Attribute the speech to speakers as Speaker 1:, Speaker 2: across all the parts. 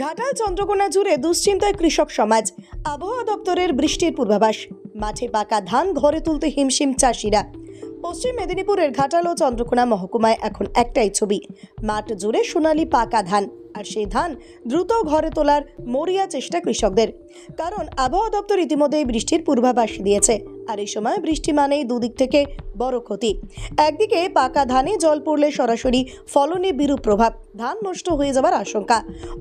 Speaker 1: ঘাটাল চন্দ্রকোনা জুড়ে দুশ্চিন্তায় কৃষক সমাজ। আবহাওয়া দপ্তরের বৃষ্টির পূর্বাভাস, মাঠে পাকা ধান ঘরে তুলতে হিমশিম চাষিরা। পশ্চিম মেদিনীপুরের ঘাটাল ও চন্দ্রকোনা মহকুমায় এখন একটাই ছবি, মাঠ জুড়ে সোনালি পাকা ধান, আর সেই ধান দ্রুত ঘরে তোলার মরিয়া চেষ্টা কৃষকদের। কারণ আবহাওয়া দপ্তর ইতিমধ্যেই বৃষ্টির পূর্বাভাস দিয়েছে, আর এই সময় বৃষ্টি মানেই দুদিক থেকে বড় ক্ষতি। একদিকে পাকা ধানে জল পড়লে সরাসরি ফলনে বিরূপ প্রভাব, ধান নষ্ট হয়ে যাওয়ার আশঙ্কা।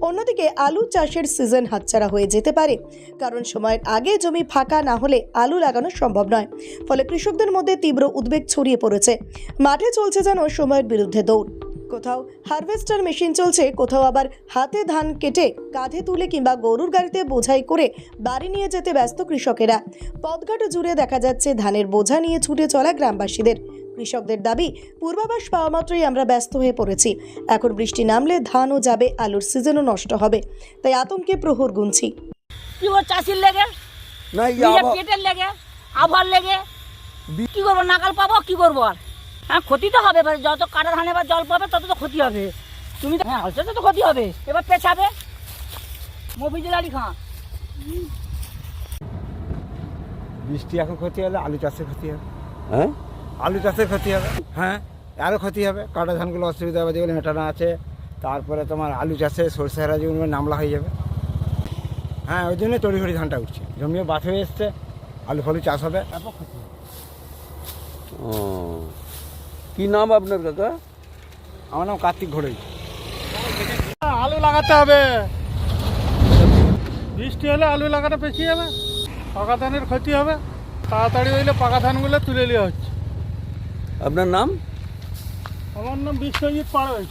Speaker 1: অন্যদিকে আলু চাষের সিজন হাতছাড়া হয়ে যেতে পারে, কারণ সময়ের আগে জমি ফাঁকা না হলে আলু লাগানো সম্ভব নয়। ফলে কৃষকদের মধ্যে তীব্র উদ্বেগ ছড়িয়ে পড়েছে। মাঠে চলছে যেন সময়ের বিরুদ্ধে দৌড়। কোথাও হারভেস্টার মেশিন চলছে, কোথাও আবার হাতে ধান কেটে কাঁধে তুলে কিংবা গরুর গাড়িতে বোঝাই করে বাড়ি নিয়ে যেতে ব্যস্ত কৃষকেরা। পথঘাট জুড়ে দেখা যাচ্ছে ধানের বোঝা নিয়ে ছুটে চলা গ্রামবাসীদের। কৃষকদের দাবি, পূর্বাভাস পাওয়া মাত্রই আমরা ব্যস্ত হয়ে পড়েছি। এখন বৃষ্টি নামলে ধানও যাবে, আলুর সিজনও নষ্ট হবে, তাই আতঙ্কে প্রহর গুনছি।
Speaker 2: কি করবো চাষির লেগে, পেটের লেগে, আবার লেগে কি করবো, নাকাল পাবো কি করবো আর? হ্যাঁ, ক্ষতি তো হবে, যত কাটা ধানে এবার জল পাবে তত তো ক্ষতি হবে। তুমি তো হ্যাঁ তো ক্ষতি হবে, এবার পেছাবে মফিজুল আলী খাঁ।
Speaker 3: বৃষ্টি এখন ক্ষতি হলে আলু চাষের ক্ষতি হবে।
Speaker 4: হ্যাঁ,
Speaker 3: আলু চাষের ক্ষতি হবে, হ্যাঁ আরও ক্ষতি হবে। কাটা ধানগুলো অসুবিধা হবে, যেগুলো মেটানো আছে। তারপরে তোমার আলু চাষে সরষে হারা যেগুলো নামলা হয়ে যাবে। হ্যাঁ, ওই জন্যই তড়িঘড়ি ধানটা উঠছে, জমিও বাদ হয়ে এসছে, আলু ফালু চাষ হবে, তারপর ক্ষতি হবে।
Speaker 4: ও, কি নাম আপনার কাকা?
Speaker 3: আমার নাম কার্তিক ঘোড়াই। আলু লাগাতে হবে, বৃষ্টি হলে আলু লাগানো পেছিয়ে যাবে, পাকা ধানের ক্ষতি হবে। তাড়াতাড়ি হইলে পাকা ধানগুলো তুলে নেওয়া হচ্ছে।
Speaker 4: আপনার নাম?
Speaker 3: আমার নাম বিশ্বজিৎ পাড়াই।